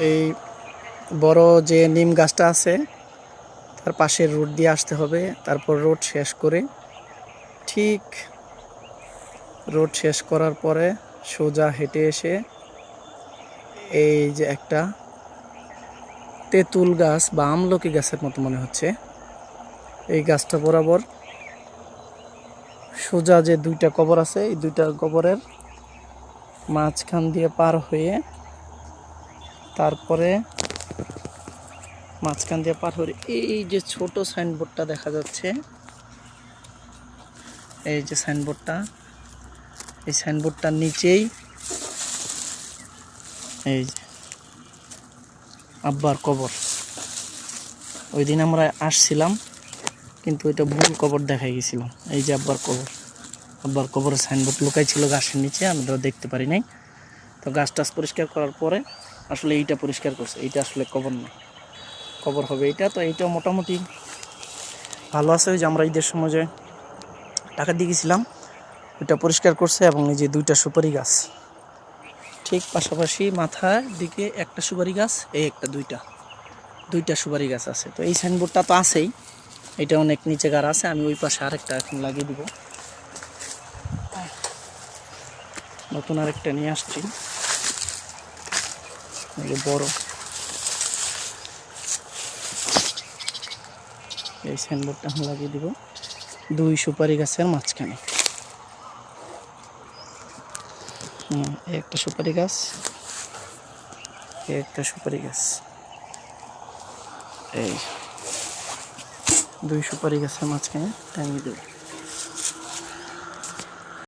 এই বড় যে নিম গাছটা আছে তার পাশের রোড দিয়ে আসতে হবে। তারপর রোড শেষ করে ঠিক রোড শেষ করার পরে সোজা হেঁটে এসে এই যে একটা তেঁতুল গাছ বা আমলকি গাছের মতো মনে হচ্ছে, এই গাছটা বরাবর সোজা যে দুইটা কবর আছে এই দুইটা কবরের মাঝখান দিয়ে পার হয়ে তারপরে মাঝখান দিয়ে পার হয়ে এই যে ছোট সাইনবোর্ডটা দেখা যাচ্ছে, এই যে সাইনবোর্ডটা, এই সাইনবোর্ডটার নিচেই এই যে আব্বার কবর। ওই দিন আমরা আসছিলাম কিন্তু এটা ভুল কবর দেখাই গেছিল। এই যে আব্বার কবর, আব্বার কবরের সাইনবোর্ড লুকাই ছিল গাছের নিচে, আমরা দেখতে পারি নাই। তো গাছ টাছ পরিষ্কার করার পরে আসলে এইটা পরিষ্কার করছে, এইটা আসলে কবর না, কবর হবে এইটা। তো এইটা মোটামুটি ভালো আছে। ওই যে আমরা ঈদের সময় যে টাকা দিয়ে গেছিলাম ওইটা পরিষ্কার করছে। এবং এই যে দুইটা সুপারি গাছ ঠিক পাশাপাশি মাথার দিকে একটা সুপারি গাছ, এই একটা দুইটা সুপারি গাছ আছে। তো এই সাইনবোর্ডটা তো আছেই, এটা অনেক নিচে গাড়া আছে। আমি ওই পাশে আরেকটা এখন লাগিয়ে দিব, নতুন আরেকটা নিয়ে আসছি, বড়। এই সাইনবোর্ডটা আমি লাগিয়ে দিব দুই সুপারি গাছের মাঝখানে। একটা সুপারি গাছ, একটা সুপারি গাছ, এই দুই সুপারি গাছের মাঝখানে টাঙিয়ে দেব।